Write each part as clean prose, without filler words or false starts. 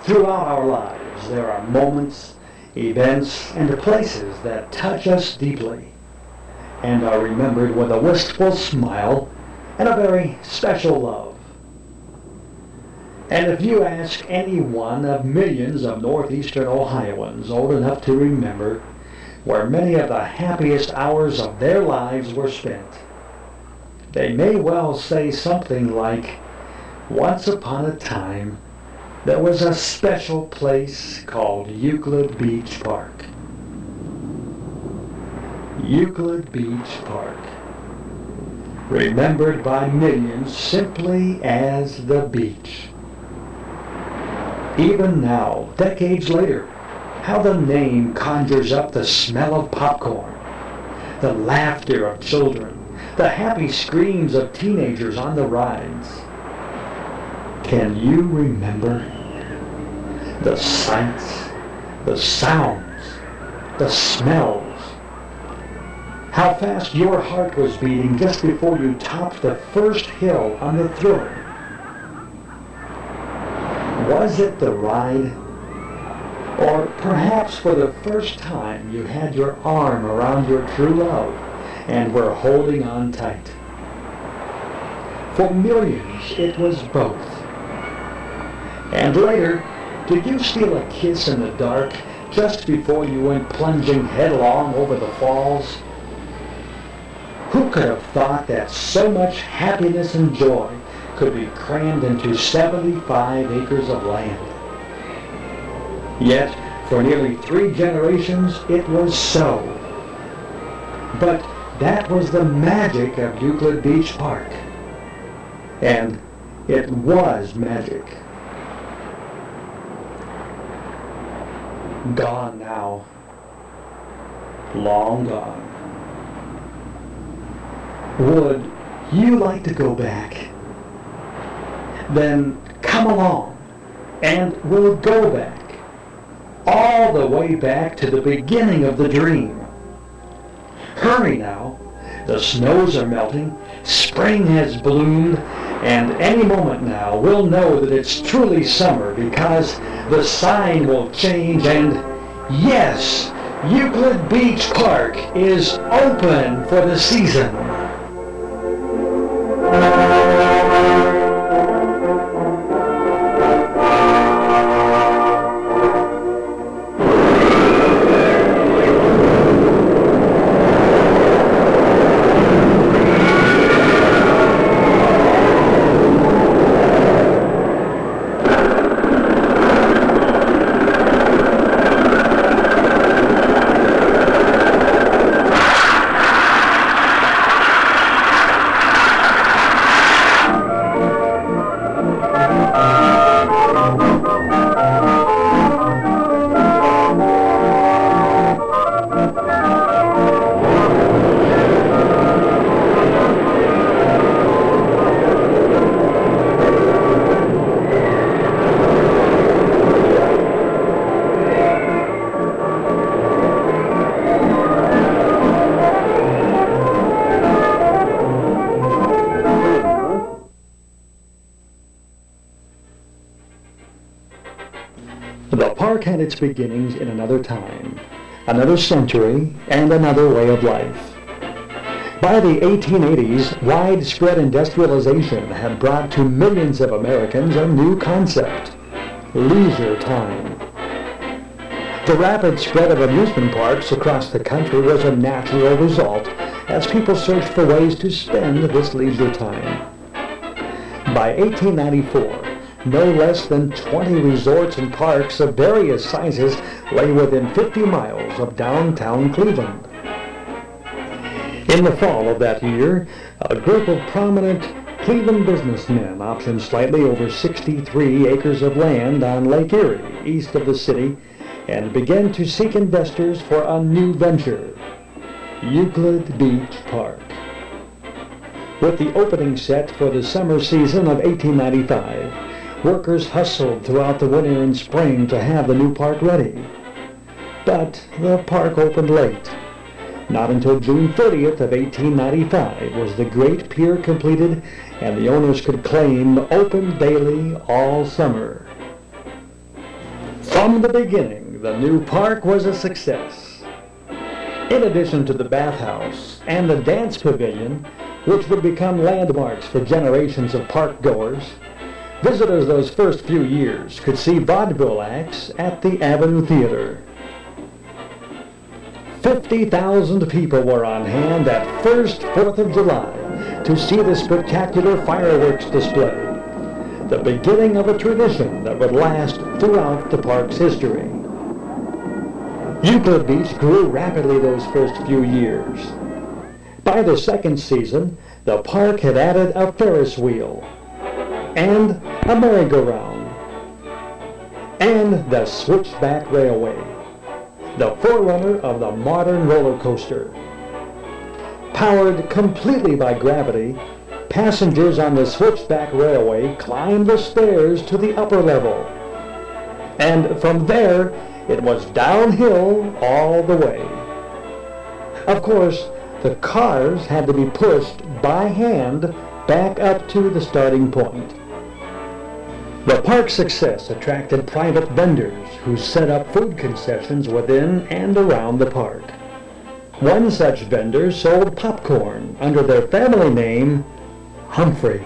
Throughout our lives, there are moments, events, and places that touch us deeply and are remembered with a wistful smile and a very special love. And if you ask any one of millions of northeastern Ohioans old enough to remember where many of the happiest hours of their lives were spent, they may well say something like, once upon a time, there was a special place called Euclid Beach Park. Euclid Beach Park, remembered by millions simply as the beach. Even now, decades later, how the name conjures up the smell of popcorn, the laughter of children, the happy screams of teenagers on the rides. Can you remember the sights, the sounds, the smells? How fast your heart was beating just before you topped the first hill on the thriller? Was it the ride? Or perhaps for the first time you had your arm around your true love and were holding on tight? For millions, it was both. And later, did you steal a kiss in the dark just before you went plunging headlong over the falls? Who could have thought that so much happiness and joy could be crammed into 75 acres of land? Yet, for nearly 3 generations, it was so. But that was the magic of Euclid Beach Park. And it was magic. Gone now. Long gone. Would you like to go back? Then come along, and we'll go back. All the way back to the beginning of the dream. Hurry now. The snows are melting, spring has bloomed, and any moment now we'll know that it's truly summer because the sign will change and yes, Euclid Beach Park is open for the season. The park had its beginnings in another time, another century, and another way of life. By the 1880s, widespread industrialization had brought to millions of Americans a new concept: leisure time. The rapid spread of amusement parks across the country was a natural result as people searched for ways to spend this leisure time. By 1894, no less than 20 resorts and parks of various sizes lay within 50 miles of downtown Cleveland. In the fall of that year, a group of prominent Cleveland businessmen optioned slightly over 63 acres of land on Lake Erie, east of the city, and began to seek investors for a new venture, Euclid Beach Park. With the opening set for the summer season of 1895, workers hustled throughout the winter and spring to have the new park ready. But the park opened late. Not until June 30th of 1895 was the Great Pier completed and the owners could claim open daily all summer. From the beginning, the new park was a success. In addition to the bathhouse and the dance pavilion, which would become landmarks for generations of park goers, visitors those first few years could see vaudeville acts at the Avenue Theater. 50,000 people were on hand that first 4th of July to see the spectacular fireworks display, the beginning of a tradition that would last throughout the park's history. Euclid Beach grew rapidly those first few years. By the second season, the park had added a Ferris wheel, and a merry-go-round, and the switchback railway, the forerunner of the modern roller coaster. Powered completely by gravity, passengers on the switchback railway climbed the stairs to the upper level. And from there, it was downhill all the way. Of course, the cars had to be pushed by hand back up to the starting point. The park's success attracted private vendors who set up food concessions within and around the park. One such vendor sold popcorn under their family name, Humphrey.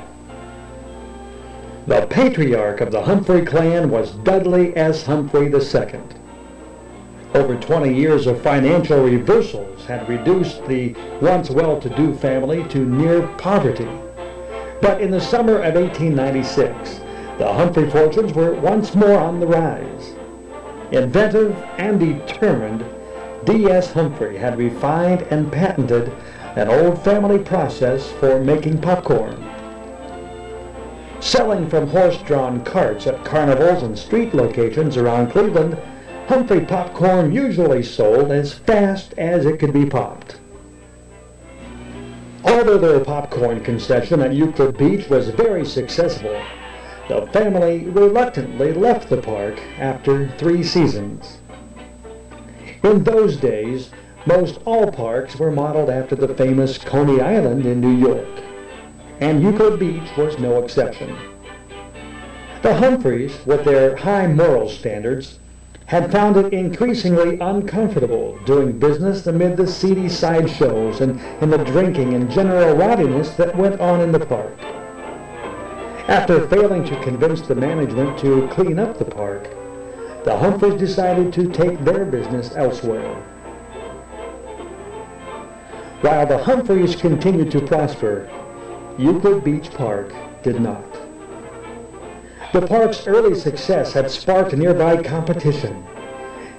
The patriarch of the Humphrey clan was Dudley S. Humphrey II. Over 20 years of financial reversals had reduced the once well-to-do family to near poverty. But in the summer of 1896, the Humphrey fortunes were once more on the rise. Inventive and determined, D.S. Humphrey had refined and patented an old family process for making popcorn. Selling from horse-drawn carts at carnivals and street locations around Cleveland, Humphrey popcorn usually sold as fast as it could be popped. Although their popcorn concession at Euclid Beach was very successful, the family reluctantly left the park after 3 seasons. In those days, most all parks were modeled after the famous Coney Island in New York, and Euclid Beach was no exception. The Humphreys, with their high moral standards, had found it increasingly uncomfortable doing business amid the seedy sideshows and the drinking and general rowdiness that went on in the park. After failing to convince the management to clean up the park, the Humphreys decided to take their business elsewhere. While the Humphreys continued to prosper, Euclid Beach Park did not. The park's early success had sparked nearby competition,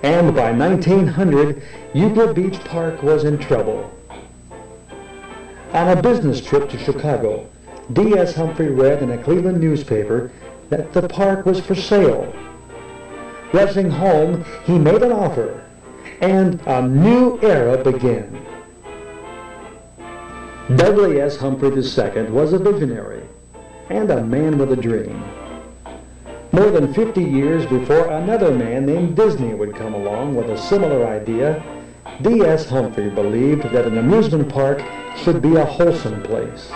and by 1900, Euclid Beach Park was in trouble. On a business trip to Chicago, D.S. Humphrey read in a Cleveland newspaper that the park was for sale. Rushing home, he made an offer, and a new era began. Dudley S. Humphrey II was a visionary and a man with a dream. More than 50 years before another man named Disney would come along with a similar idea, D.S. Humphrey believed that an amusement park should be a wholesome place.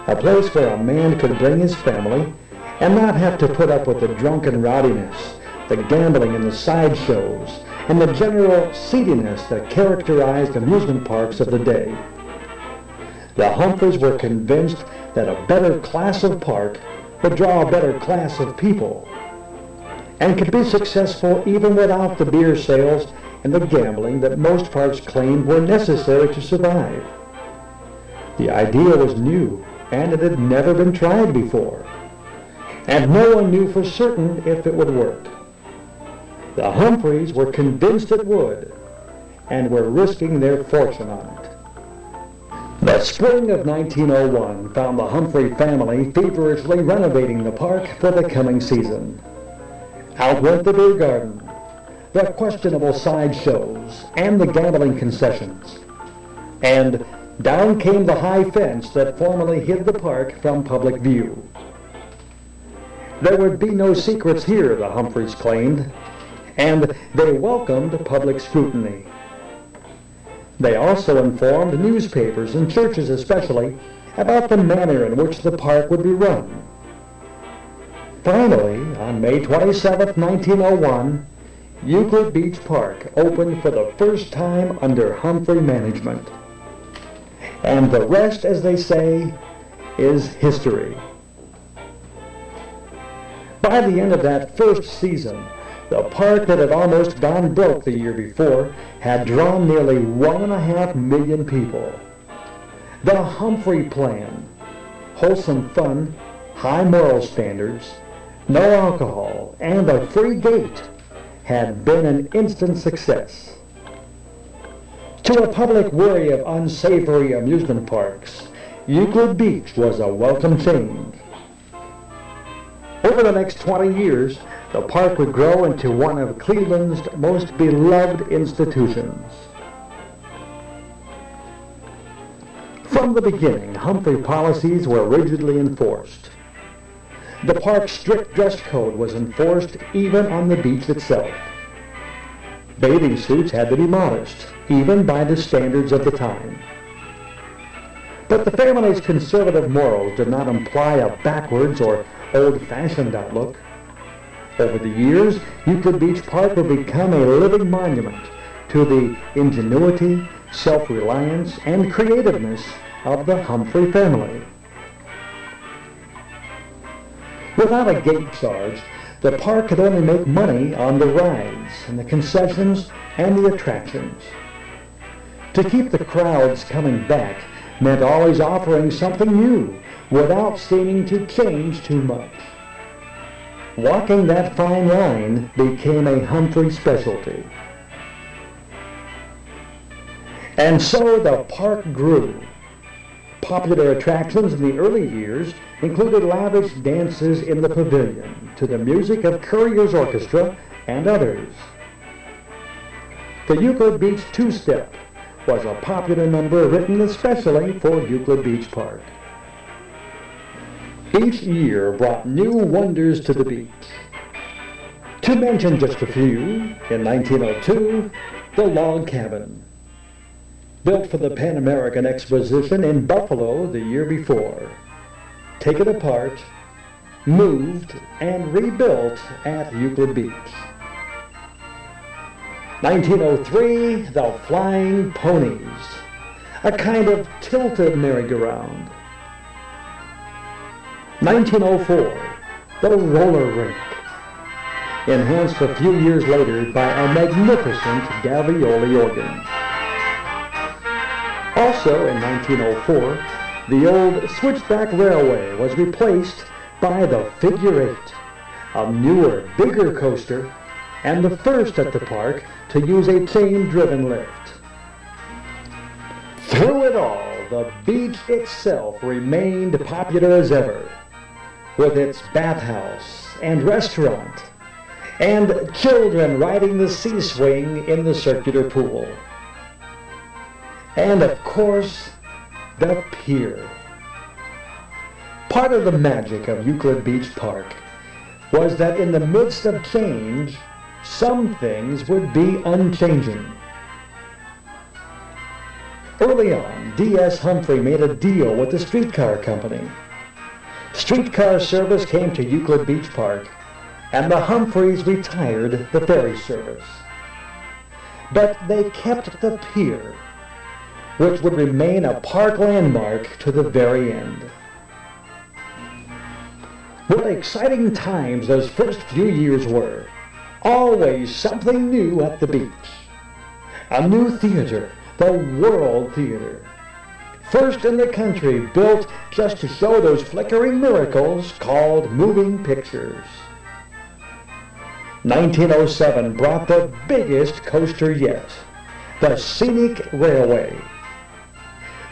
A place where a man could bring his family and not have to put up with the drunken rowdiness, the gambling and the sideshows, and the general seediness that characterized amusement parks of the day. The Humphreys were convinced that a better class of park would draw a better class of people, and could be successful even without the beer sales and the gambling that most parks claimed were necessary to survive. The idea was new, and it had never been tried before, and no one knew for certain if it would work. The Humphreys were convinced it would, and were risking their fortune on it. The spring of 1901 found the Humphrey family feverishly renovating the park for the coming season. Out went the beer garden, the questionable sideshows, and the gambling concessions. And down came the high fence that formerly hid the park from public view. There would be no secrets here, the Humphreys claimed, and they welcomed public scrutiny. They also informed newspapers and churches especially about the manner in which the park would be run. Finally, on May 27, 1901, Euclid Beach Park opened for the first time under Humphrey management. And the rest, as they say, is history. By the end of that first season, the park that had almost gone broke the year before had drawn nearly 1.5 million people. The Humphrey plan, wholesome fun, high moral standards, no alcohol, and a free gate, had been an instant success. To a public worry of unsavory amusement parks, Euclid Beach was a welcome change. Over the next 20 years, the park would grow into one of Cleveland's most beloved institutions. From the beginning, Humphrey policies were rigidly enforced. The park's strict dress code was enforced even on the beach itself. Bathing suits had to be modest, even by the standards of the time. But the family's conservative morals did not imply a backwards or old-fashioned outlook. Over the years, Euclid Beach Park would become a living monument to the ingenuity, self-reliance, and creativeness of the Humphrey family. Without a gate charge, the park could only make money on the rides and the concessions and the attractions. To keep the crowds coming back meant always offering something new without seeming to change too much. Walking that fine line became a Humphrey specialty. And so the park grew. Popular attractions in the early years included lavish dances in the pavilion to the music of Currier's Orchestra and others. The Euclid Beach Two-Step was a popular number written especially for Euclid Beach Park. Each year brought new wonders to the beach. To mention just a few, in 1902, the Log Cabin. Built for the Pan American Exposition in Buffalo the year before. Taken apart, moved, and rebuilt at Euclid Beach. 1903, the Flying Ponies, a kind of tilted merry-go-round. 1904, the Roller Rink, enhanced a few years later by a magnificent Gavioli organ. Also in 1904, the old Switchback Railway was replaced by the Figure 8, a newer, bigger coaster, and the first at the park to use a chain-driven lift. Through it all, the beach itself remained popular as ever, with its bathhouse and restaurant, and children riding the sea swing in the circular pool. And of course, the pier. Part of the magic of Euclid Beach Park was that in the midst of change, some things would be unchanging. Early on, D.S. Humphrey made a deal with the streetcar company. Streetcar service came to Euclid Beach Park, and the Humphreys retired the ferry service. But they kept the pier, which would remain a park landmark to the very end. What exciting times those first few years were. Always something new at the beach. A new theater, the World Theater. First in the country, built just to show those flickering miracles called moving pictures. 1907 brought the biggest coaster yet, the Scenic Railway.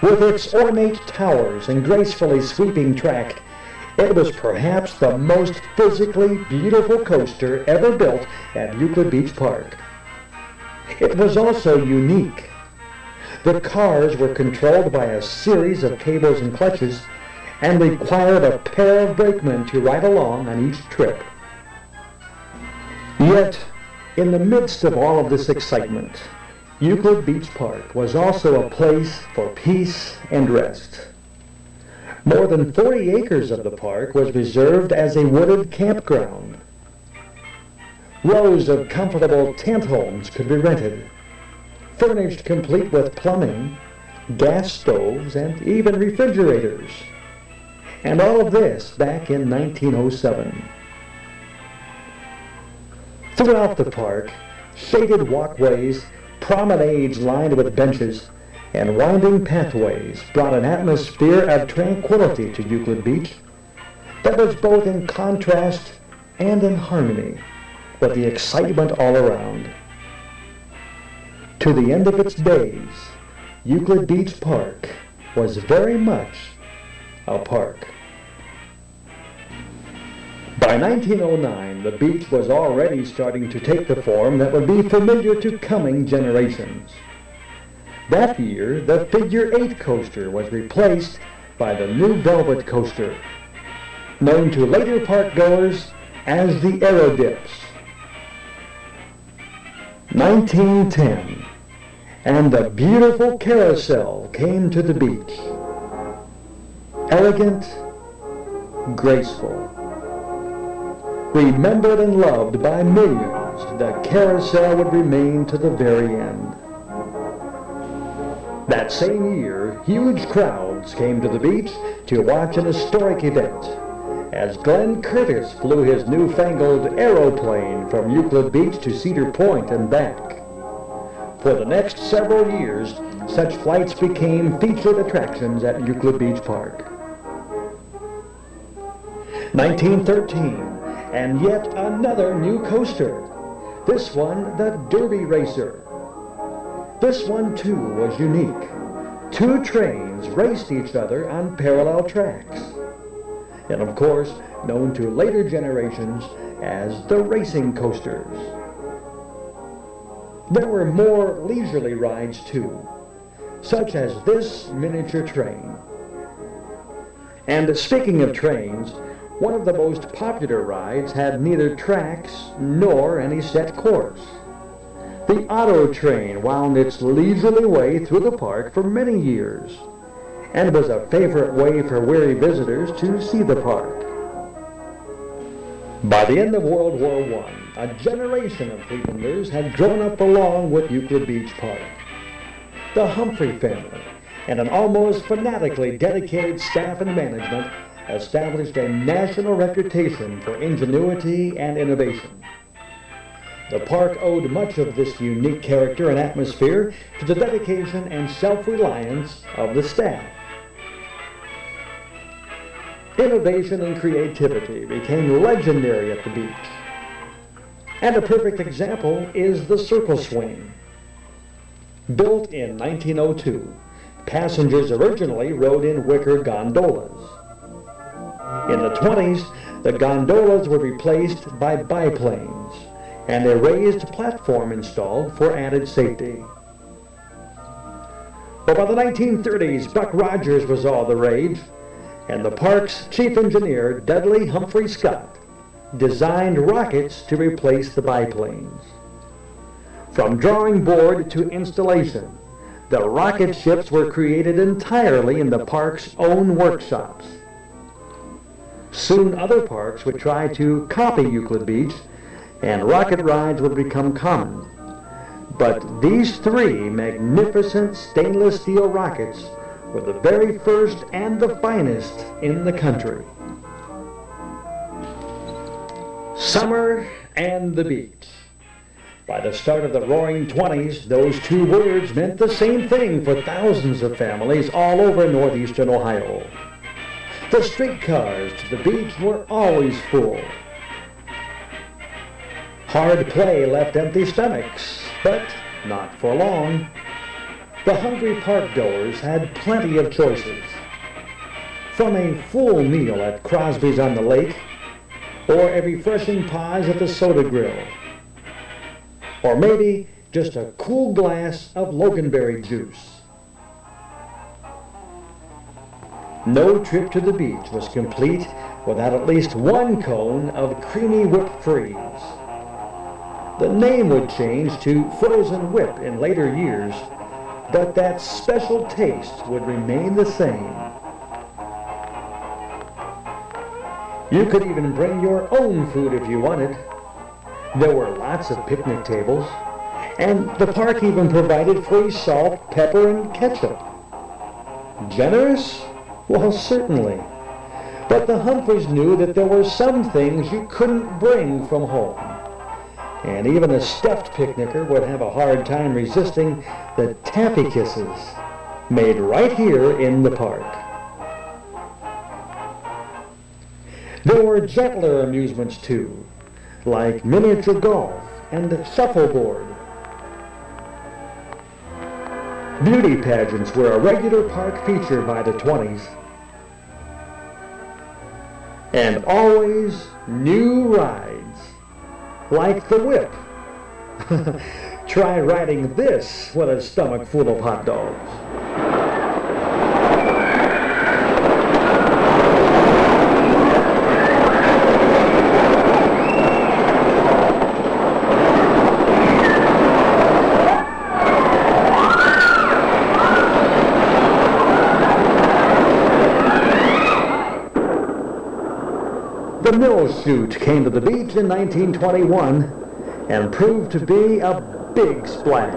With its ornate towers and gracefully sweeping track, it was perhaps the most physically beautiful coaster ever built at Euclid Beach Park. It was also unique. The cars were controlled by a series of cables and clutches and required a pair of brakemen to ride along on each trip. Yet, in the midst of all of this excitement, Euclid Beach Park was also a place for peace and rest. More than 40 acres of the park was reserved as a wooded campground. Rows of comfortable tent homes could be rented, furnished complete with plumbing, gas stoves, and even refrigerators. And all of this back in 1907. Throughout the park, shaded walkways, promenades lined with benches, and winding pathways brought an atmosphere of tranquility to Euclid Beach that was both in contrast and in harmony with the excitement all around. To the end of its days, Euclid Beach Park was very much a park. By 1909, the beach was already starting to take the form that would be familiar to coming generations. That year, the Figure 8 coaster was replaced by the new Velvet coaster, known to later park goers as the Aerodips. 1910, and the beautiful carousel came to the beach. Elegant, graceful. Remembered and loved by millions, the carousel would remain to the very end. That same year, huge crowds came to the beach to watch an historic event as Glenn Curtis flew his newfangled aeroplane from Euclid Beach to Cedar Point and back. For the next several years, such flights became featured attractions at Euclid Beach Park. 1913, and yet another new coaster. This one, the Derby Racer. This one, too, was unique. Two trains raced each other on parallel tracks. And of course, known to later generations as the racing coasters. There were more leisurely rides, too, such as this miniature train. And speaking of trains, one of the most popular rides had neither tracks nor any set course. The Auto Train wound its leisurely way through the park for many years, and was a favorite way for weary visitors to see the park. By the end of World War I, a generation of Clevelanders had grown up along with Euclid Beach Park. The Humphrey family and an almost fanatically dedicated staff and management established a national reputation for ingenuity and innovation. The park owed much of this unique character and atmosphere to the dedication and self-reliance of the staff. Innovation and creativity became legendary at the beach. And a perfect example is the Circle Swing. Built in 1902, passengers originally rode in wicker gondolas. In the 20s, the gondolas were replaced by biplanes, and a raised platform installed for added safety. But by the 1930s, Buck Rogers was all the rage, and the park's chief engineer, Dudley Humphrey Scott, designed rockets to replace the biplanes. From drawing board to installation, the rocket ships were created entirely in the park's own workshops. Soon other parks would try to copy Euclid Beach, and rocket rides would become common. But these three magnificent stainless steel rockets were the very first and the finest in the country. Summer and the beach. By the start of the Roaring '20s, those two words meant the same thing for thousands of families all over northeastern Ohio. The streetcars to the beach were always full. Hard play left empty stomachs, but not for long. The hungry park goers had plenty of choices. From a full meal at Crosby's on the Lake, or a refreshing pause at the Soda Grill, or maybe just a cool glass of Loganberry juice. No trip to the beach was complete without at least one cone of creamy whipped freeze. The name would change to Frozen Whip in later years, but that special taste would remain the same. You could even bring your own food if you wanted. There were lots of picnic tables, and the park even provided free salt, pepper, and ketchup. Generous? Well, certainly. But the Humphreys knew that there were some things you couldn't bring from home. And even a stuffed picnicker would have a hard time resisting the taffy kisses made right here in the park. There were gentler amusements too, like miniature golf and shuffleboard. Beauty pageants were a regular park feature by the 20s. And always new rides, like the whip. Try riding this with a stomach full of hot dogs. The mill chute came to the beach in 1921 and proved to be a big splash.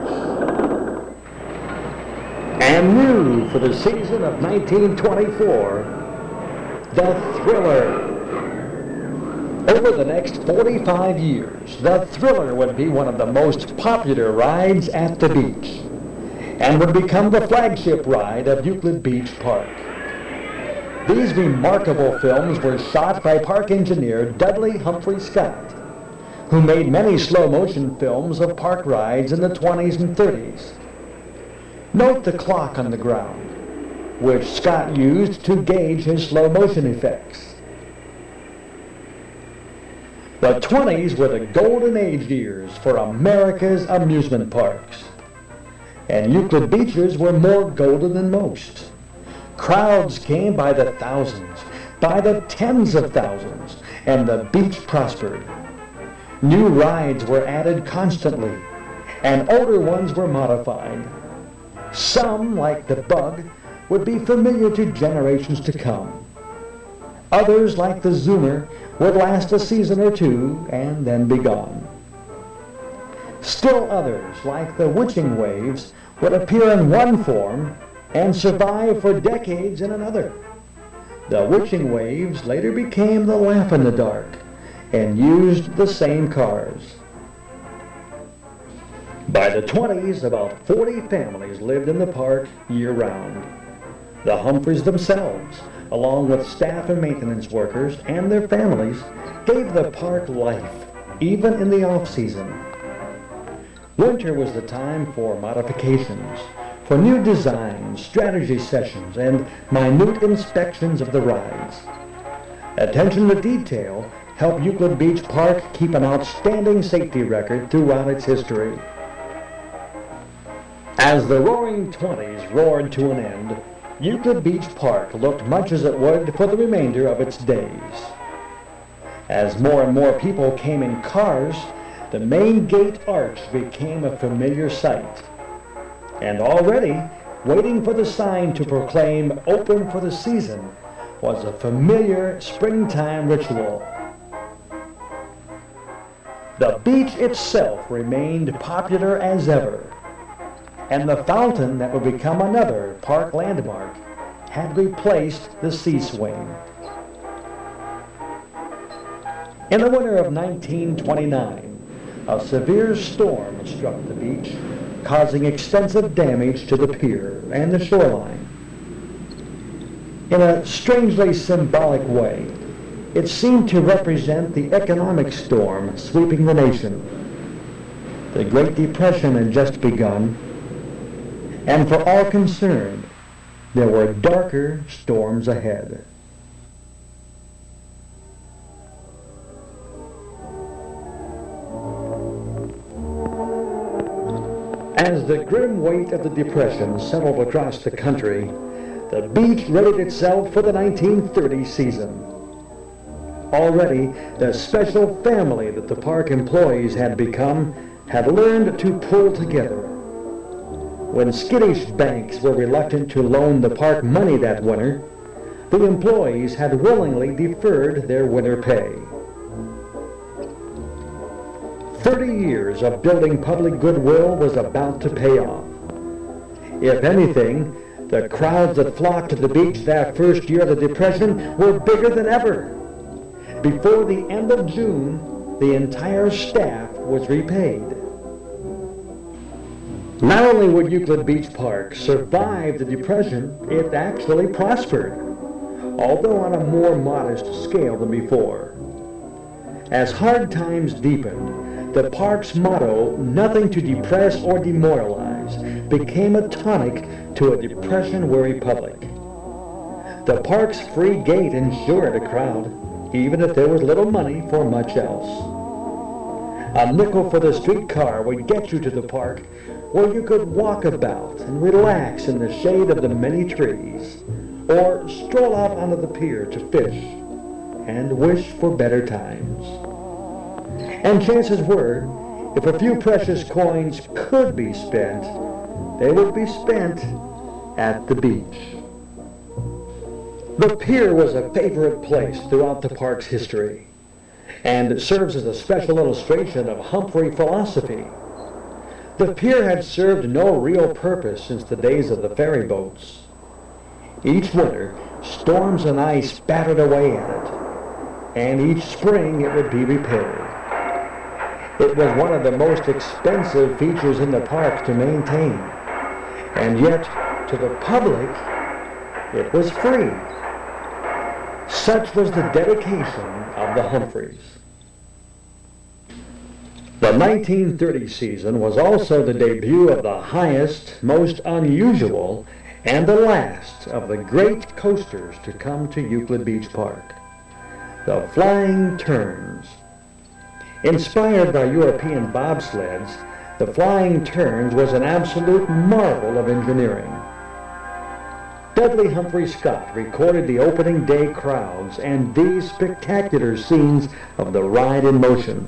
And new for the season of 1924, the Thriller. Over the next 45 years, the Thriller would be one of the most popular rides at the beach and would become the flagship ride of Euclid Beach Park. These remarkable films were shot by park engineer Dudley Humphrey Scott, who made many slow-motion films of park rides in the 20s and 30s. Note the clock on the ground, which Scott used to gauge his slow-motion effects. The 20s were the golden age years for America's amusement parks, and Euclid Beachers were more golden than most. Crowds came by the thousands, by the tens of thousands, and the beach prospered. New rides were added constantly, and older ones were modified. Some, like the Bug, would be familiar to generations to come. Others, like the Zoomer, would last a season or two and then be gone. Still others, like the Witching Waves, would appear in one form and survive for decades in another. The Witching Waves later became the Laugh-in-the-Dark and used the same cars. By the 20s, about 40 families lived in the park year-round. The Humphreys themselves, along with staff and maintenance workers and their families, gave the park life, even in the off-season. Winter was the time for modifications, for new designs, strategy sessions, and minute inspections of the rides. Attention to detail helped Euclid Beach Park keep an outstanding safety record throughout its history. As the Roaring '20s roared to an end, Euclid Beach Park looked much as it would for the remainder of its days. As more and more people came in cars, the main gate arch became a familiar sight. And already, waiting for the sign to proclaim "Open for the season" was a familiar springtime ritual. The beach itself remained popular as ever, and the fountain that would become another park landmark had replaced the sea swing. In the winter of 1929, a severe storm struck the beach, causing extensive damage to the pier and the shoreline. In a strangely symbolic way, it seemed to represent the economic storm sweeping the nation. The Great Depression had just begun, and for all concerned, there were darker storms ahead. As the grim weight of the Depression settled across the country, the beach readied itself for the 1930 season. Already, the special family that the park employees had become had learned to pull together. When skittish banks were reluctant to loan the park money that winter, The employees had willingly deferred their winter pay. 30 years of building public goodwill was about to pay off. If anything, the crowds that flocked to the beach that first year of the Depression were bigger than ever. Before the end of June, the entire staff was repaid. Not only would Euclid Beach Park survive the Depression, it actually prospered, although on a more modest scale than before. As hard times deepened, the park's motto, "Nothing to depress or demoralize," became a tonic to a depression-weary public. The park's free gate ensured a crowd, even if there was little money for much else. A nickel for the streetcar would get you to the park, where you could walk about and relax in the shade of the many trees, or stroll out onto the pier to fish and wish for better times. And chances were, if a few precious coins could be spent, they would be spent at the beach. The pier was a favorite place throughout the park's history, and serves as a special illustration of Humphrey philosophy. The pier had served no real purpose since the days of the ferry boats. Each winter, storms and ice battered away at it, and each spring it would be repaired. It was one of the most expensive features in the park to maintain, and yet, to the public, it was free. Such was the dedication of the Humphreys. The 1930 season was also the debut of the highest, most unusual, and the last of the great coasters to come to Euclid Beach Park, the Flying Turns. Inspired by European bobsleds, the Flying Turns was an absolute marvel of engineering. Dudley Humphrey Scott recorded the opening day crowds and these spectacular scenes of the ride in motion.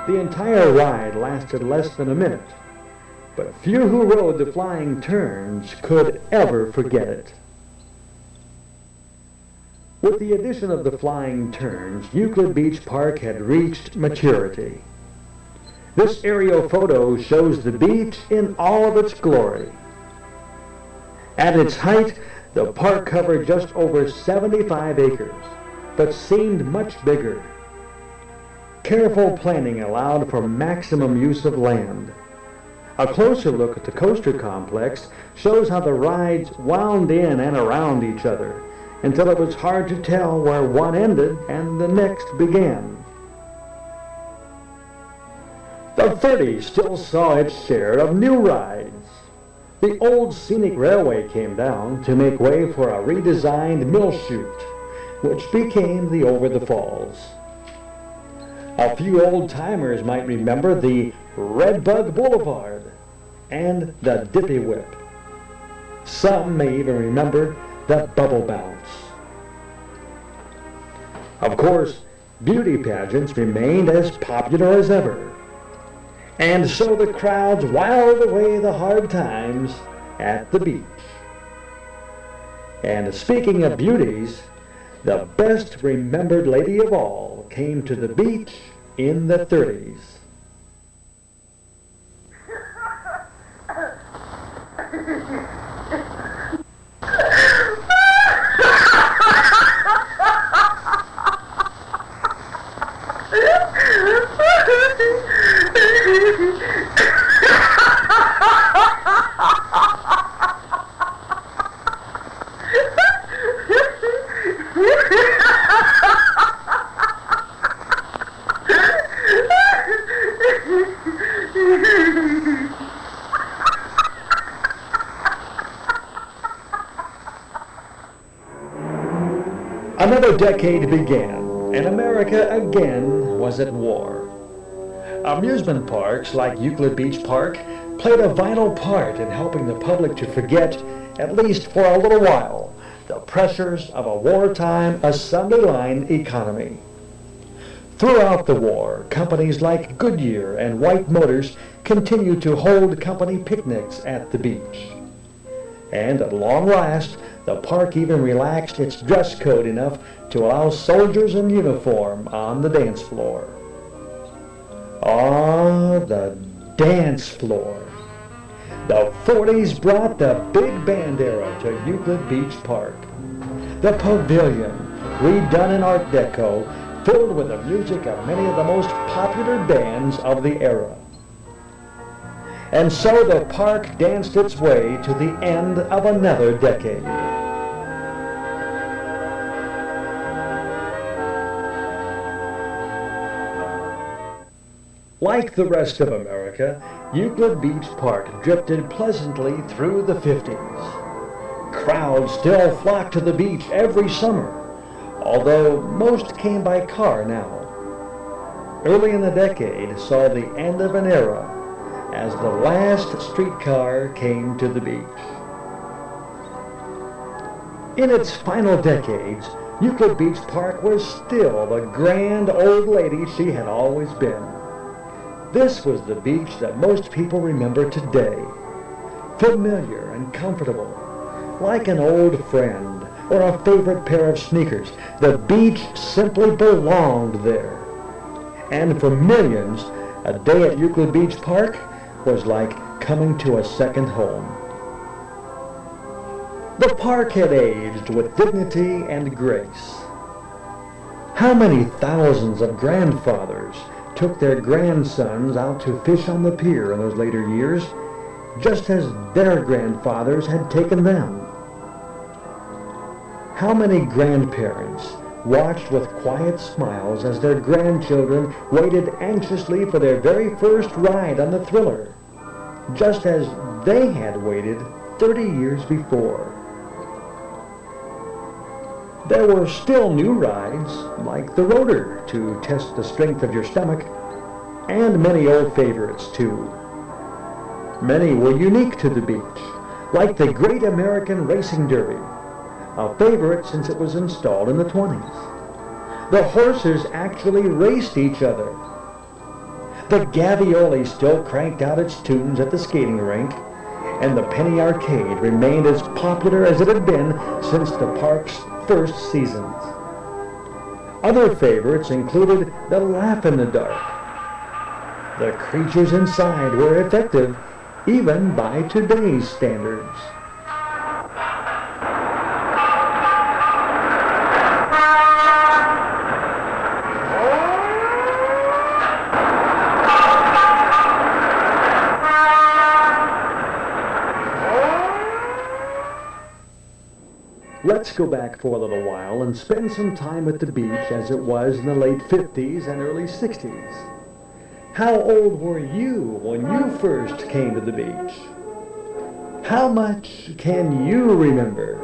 The entire ride lasted less than a minute, but few who rode the Flying Turns could ever forget it. With the addition of the Flying Turns, Euclid Beach Park had reached maturity. This aerial photo shows the beach in all of its glory. At its height, the park covered just over 75 acres, but seemed much bigger. Careful planning allowed for maximum use of land. A closer look at the coaster complex shows how the rides wound in and around each other until it was hard to tell where one ended and the next began. The 30s still saw its share of new rides. The old scenic railway came down to make way for a redesigned mill chute, which became the Over the Falls. A few old-timers might remember the Redbug Boulevard and the Dippy Whip. Some may even remember the Bubble Bounce. Of course, beauty pageants remained as popular as ever, and so the crowds whiled away the hard times at the beach. And speaking of beauties, the best remembered lady of all came to the beach in the 30s. Another decade began, and America again was at war. Amusement parks like Euclid Beach Park played a vital part in helping the public to forget, at least for a little while, the pressures of a wartime assembly line economy. Throughout the war, companies like Goodyear and White Motors continued to hold company picnics at the beach. And at long last, the park even relaxed its dress code enough to allow soldiers in uniform on the dance floor. Ah, the dance floor. The 40s brought the big band era to Euclid Beach Park. The pavilion, redone in Art Deco, filled with the music of many of the most popular bands of the era. And so the park danced its way to the end of another decade. Like the rest of America, Euclid Beach Park drifted pleasantly through the 50s. Crowds still flocked to the beach every summer, although most came by car now. Early in the decade saw the end of an era as the last streetcar came to the beach. In its final decades, Euclid Beach Park was still the grand old lady she had always been. This was the beach that most people remember today. Familiar and comfortable, like an old friend or a favorite pair of sneakers. The beach simply belonged there. And for millions, a day at Euclid Beach Park was like coming to a second home. The park had aged with dignity and grace. How many thousands of grandfathers took their grandsons out to fish on the pier in those later years, just as their grandfathers had taken them? How many grandparents watched with quiet smiles as their grandchildren waited anxiously for their very first ride on the Thriller, just as they had waited 30 years before? There were still new rides, like the Rotor, to test the strength of your stomach, and many old favorites, too. Many were unique to the beach, like the Great American Racing Derby, a favorite since it was installed in the 20s. The horses actually raced each other. The Gavioli still cranked out its tunes at the skating rink, and the Penny Arcade remained as popular as it had been since the park's first seasons. Other favorites included the Laugh-in-the-Dark. The creatures inside were effective even by today's standards. Let's go back for a little while and spend some time at the beach as it was in the late 50s and early 60s. How old were you when you first came to the beach? How much can you remember?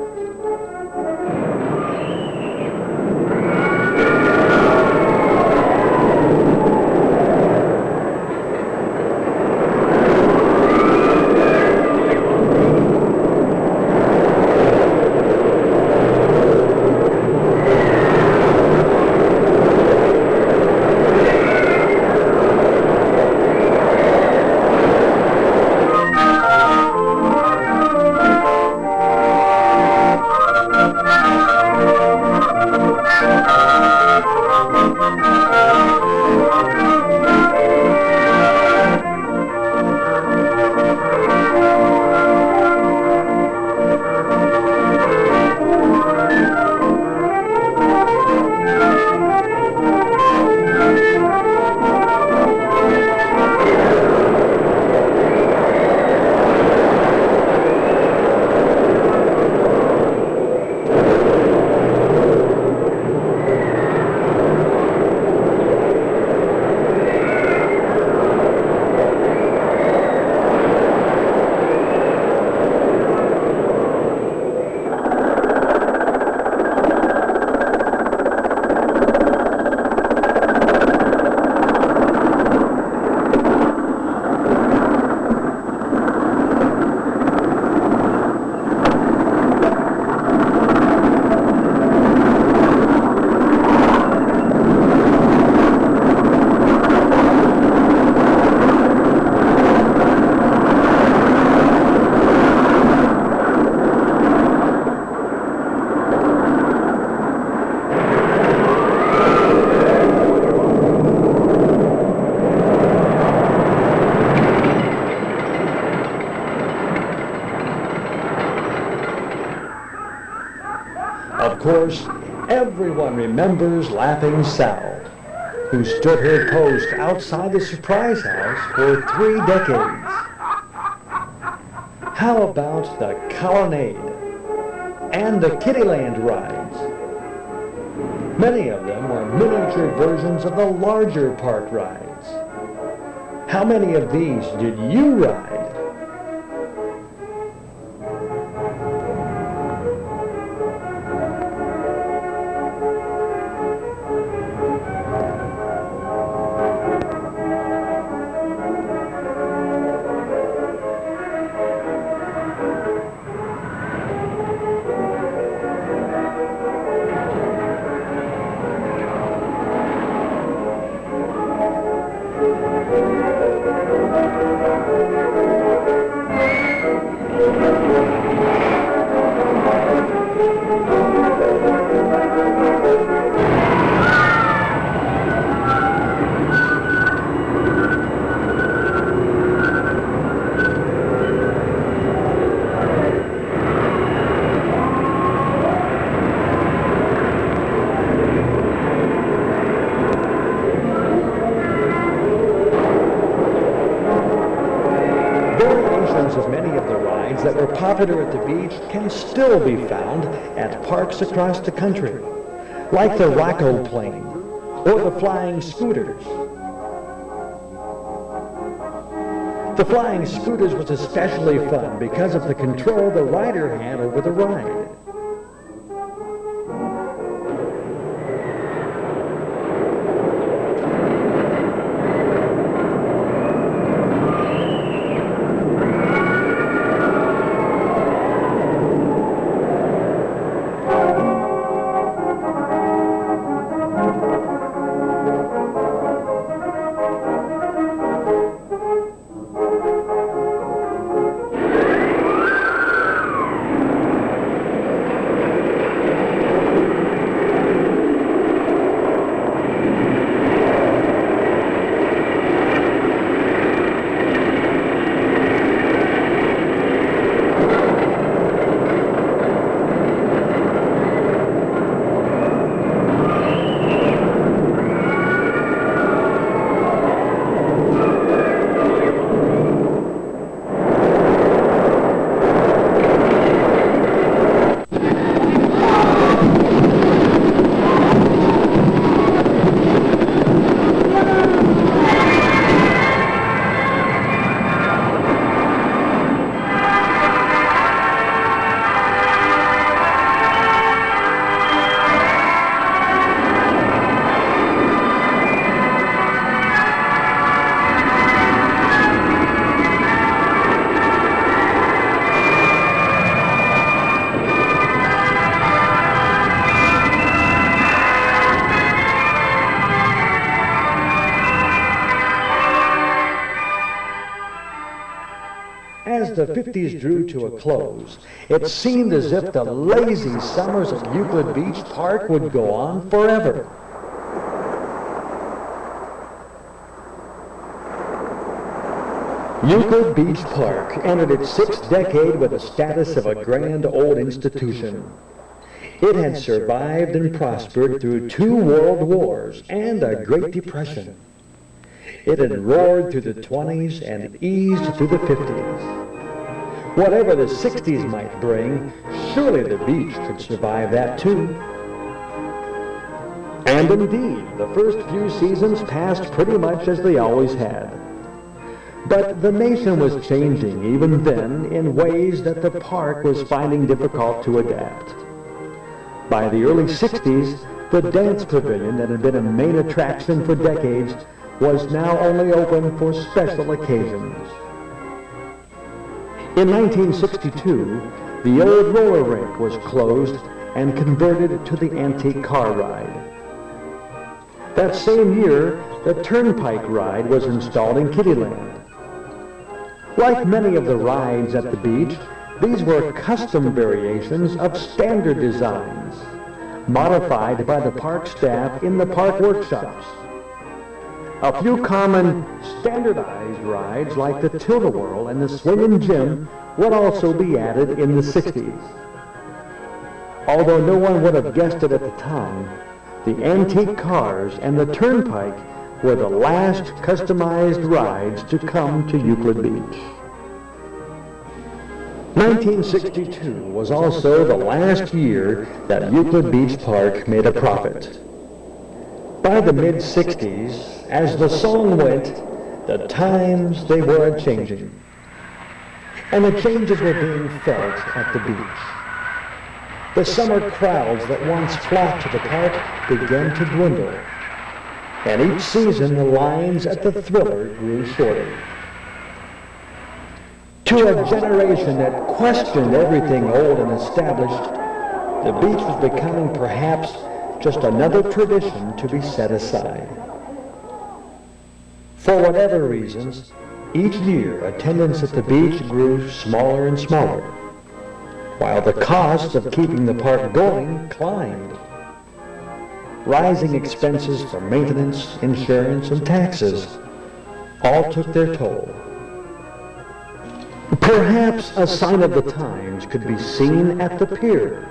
Everyone remembers Laughing Sal, who stood her post outside the surprise house for 3 decades. How about the Colonnade and the Kittyland rides? Many of them were miniature versions of the larger park rides. How many of these did you ride? Of many of the rides that were popular at the beach can still be found at parks across the country, like the Rocco Plane or the Flying Scooters. The Flying Scooters was especially fun because of the control the rider had over the ride. As the 50s drew to a close, it seemed as if the lazy summers at Euclid Beach Park would go on forever. Euclid Beach Park entered its 6th decade with the status of a grand old institution. It had survived and prospered through 2 world wars and a Great Depression. It had roared through the 20s and eased through the 50s. Whatever the 60s might bring, surely the beach could survive that too. And indeed, the first few seasons passed pretty much as they always had. But the nation was changing even then in ways that the park was finding difficult to adapt. By the early 60s, the dance pavilion that had been a main attraction for decades was now only open for special occasions. In 1962, the old roller rink was closed and converted to the antique car ride. That same year, the Turnpike ride was installed in Kittyland. Like many of the rides at the beach, these were custom variations of standard designs, modified by the park staff in the park workshops. A few common standardized rides like the Tilt-A-Whirl and the Swingin' Gym would also be added in the 60s. Although no one would have guessed it at the time, the antique cars and the turnpike were the last customized rides to come to Euclid Beach. 1962 was also the last year that Euclid Beach Park made a profit. By the mid-60s, as the song went, the times they were a-changing. And the changes were being felt at the beach. The summer crowds that once flocked to the park began to dwindle. And each season the lines at the Thriller grew shorter. To a generation that questioned everything old and established, the beach was becoming perhaps just another tradition to be set aside. For whatever reasons, each year attendance at the beach grew smaller and smaller, while the cost of keeping the park going climbed. Rising expenses for maintenance, insurance, and taxes all took their toll. Perhaps a sign of the times could be seen at the pier,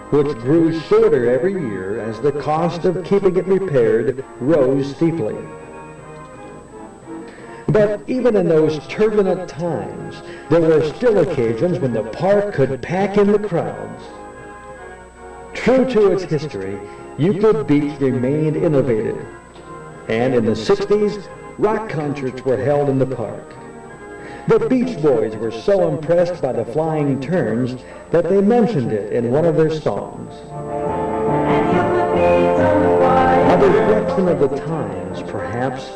which grew shorter every year as the cost of keeping it repaired rose steeply. But even in those turbulent times, there were still occasions when the park could pack in the crowds. True to its history, Euclid Beach remained innovative, and in the 60s, rock concerts were held in the park. The Beach Boys were so impressed by the flying turns that they mentioned it in one of their songs. A reflection of the times, perhaps,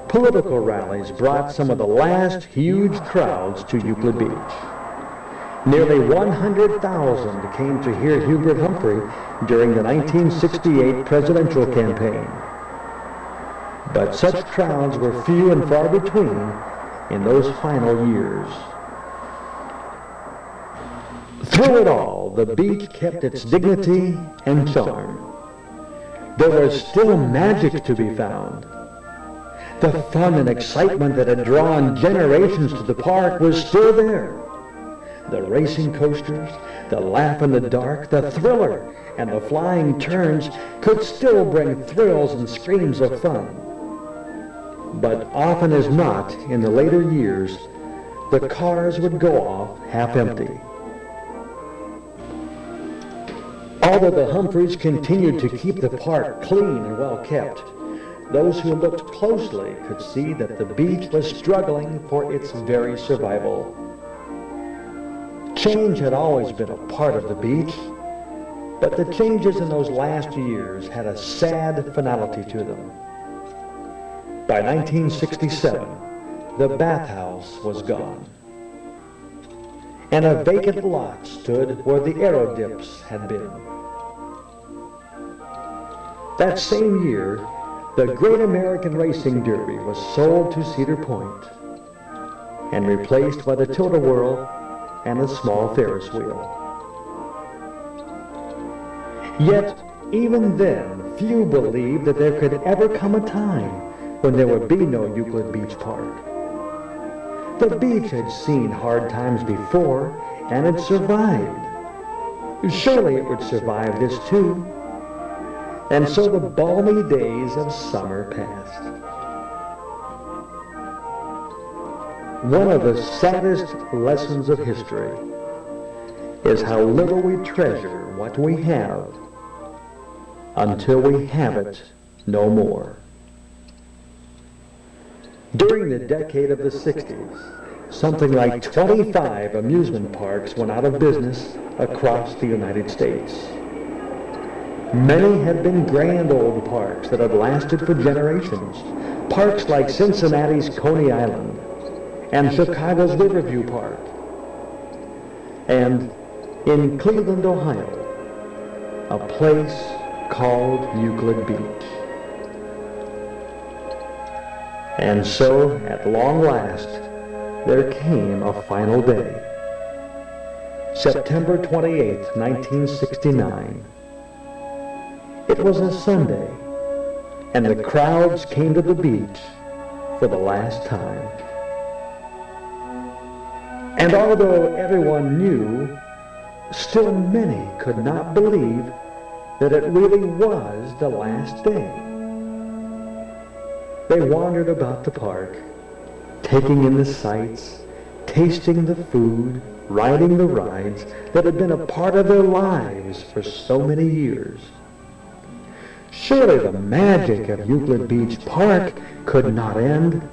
political rallies brought some of the last huge crowds to Euclid Beach. Nearly 100,000 came to hear Hubert Humphrey during the 1968 presidential campaign. But such crowds were few and far between in those final years. Through it all, the beach kept its dignity and charm. There was still magic to be found. The fun and excitement that had drawn generations to the park was still there. The racing coasters, the laugh in the dark, the thriller, and the flying turns could still bring thrills and screams of fun. But often as not, in the later years, the cars would go off half empty. Although the Humphreys continued to keep the park clean and well kept, those who looked closely could see that the beach was struggling for its very survival. Change had always been a part of the beach, but the changes in those last years had a sad finality to them. By 1967, the bathhouse was gone, and a vacant lot stood where the aero dips had been. That same year, the Great American Racing Derby was sold to Cedar Point and replaced by the Tilt-A-Whirl and a small Ferris wheel. Yet, even then, few believed that there could ever come a time when there would be no Euclid Beach Park. The beach had seen hard times before and had survived. Surely it would survive this too. And so the balmy days of summer passed. One of the saddest lessons of history is how little we treasure what we have until we have it no more. During the decade of the 60s, something like 25 amusement parks went out of business across the United States. Many had been grand old parks that had lasted for generations. Parks like Cincinnati's Coney Island and Chicago's Riverview Park. And in Cleveland, Ohio, a place called Euclid Beach. And so, at long last, there came a final day. September 28, 1969. It was a Sunday, and the crowds came to the beach for the last time. And although everyone knew Still many could not believe that it really was the last day. They wandered about the park, taking in the sights, tasting the food, riding the rides that had been a part of their lives for so many years. Surely the magic of Euclid Beach Park could not end.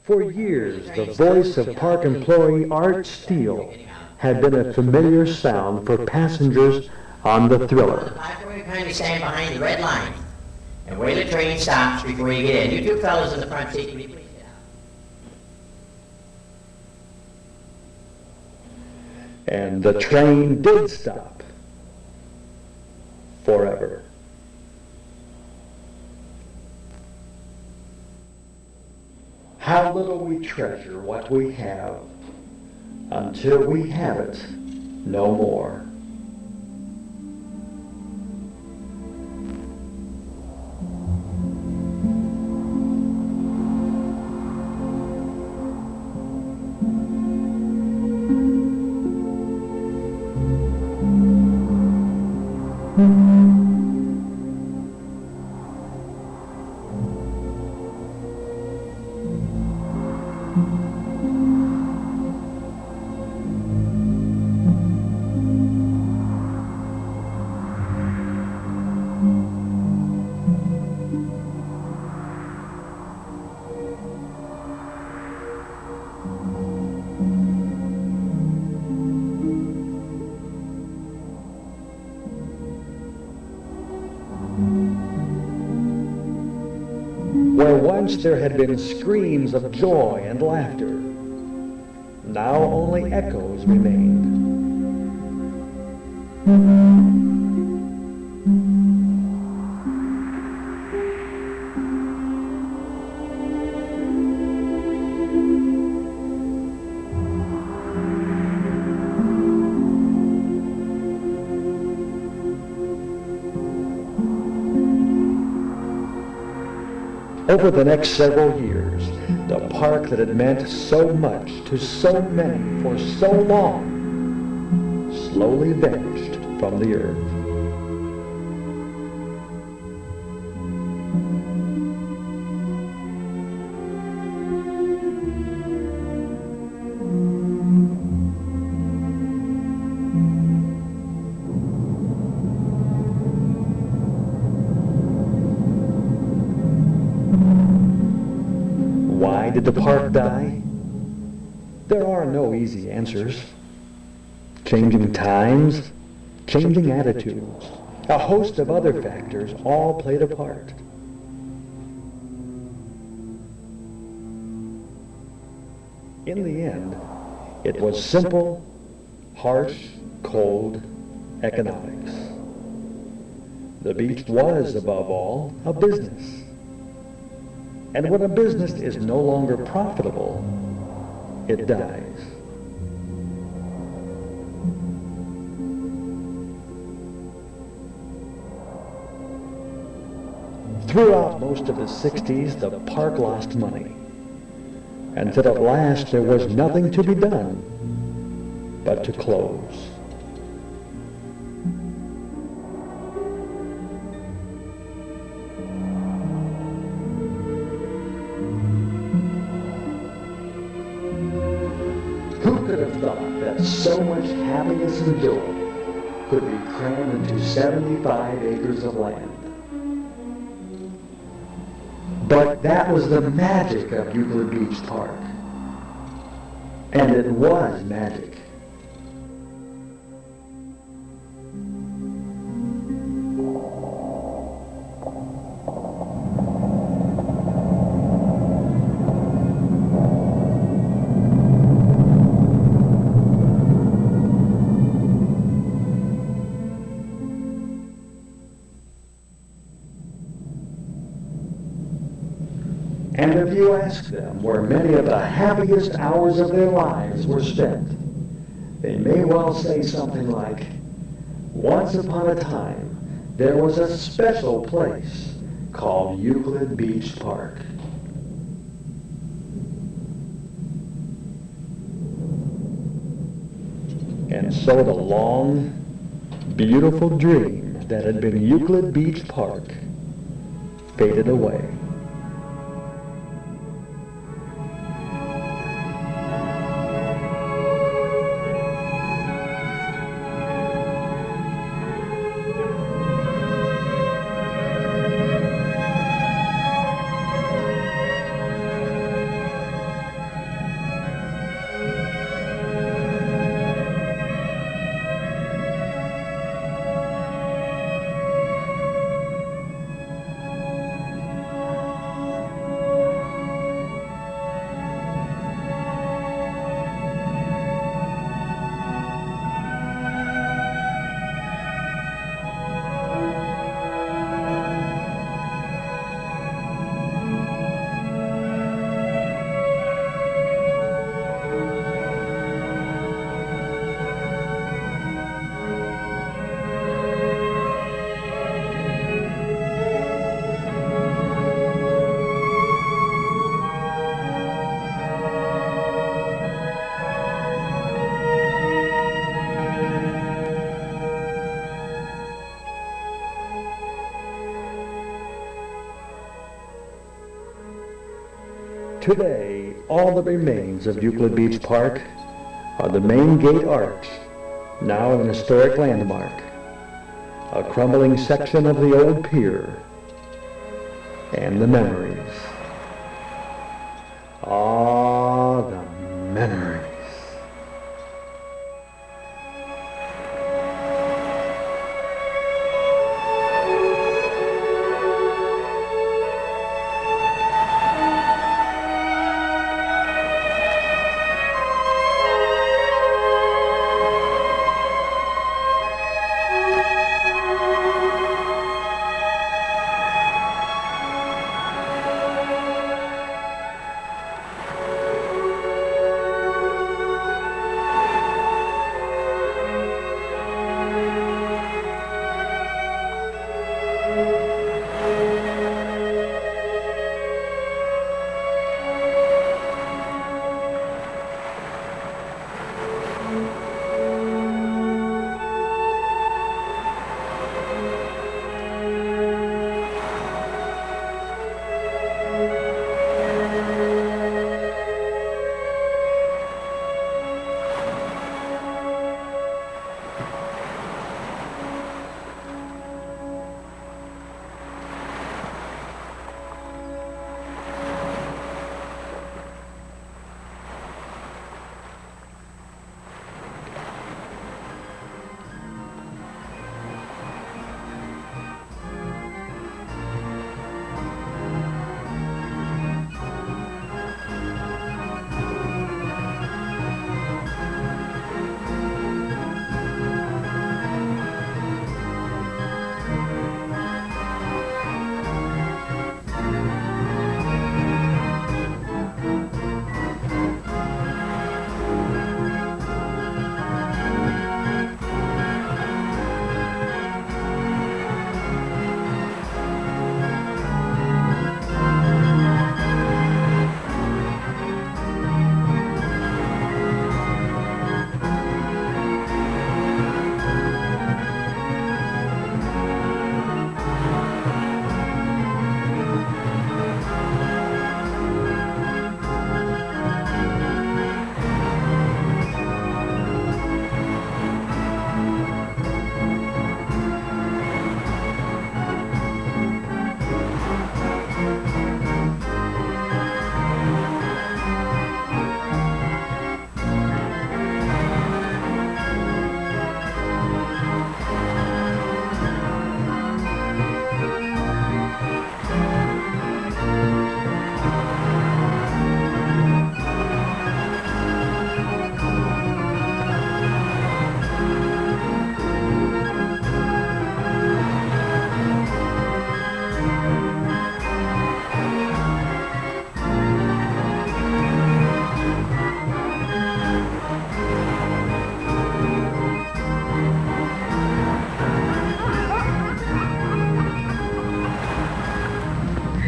For years, the voice of park employee Art Steele had been a familiar sound for passengers on the Thriller. Platform, you kindly stand behind the red line and wait till the train stops before you get in. You two fellows in the front seat, will you please get out? And the train did stop. Forever. How little we treasure what we have until we have it no more. Where once there had been screams of joy and laughter, now only echoes remained. Over the next several years, the park that had meant so much to so many for so long slowly vanished from the earth. Why did the park die? There are no easy answers. Changing times, changing attitudes, a host of other factors all played a part. In the end, it was simple, harsh, cold, economics. The beach was, above all, a business. And when a business is no longer profitable, it dies. Throughout most of the 60s, the park lost money, until at last there was nothing to be done but to close. Who could have thought that so much happiness and joy could be crammed into 75 acres of land? But that was the magic of Euclid Beach Park. And it was magic. And if you ask them where many of the happiest hours of their lives were spent, they may well say something like, once upon a time, there was a special place called Euclid Beach Park. And so the long, beautiful dream that had been Euclid Beach Park faded away. Today, all that remains of Euclid Beach Park are the main gate arch, now an historic landmark, a crumbling section of the old pier, and the memories. Ah, the memories.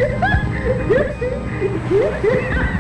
Ha ha ha!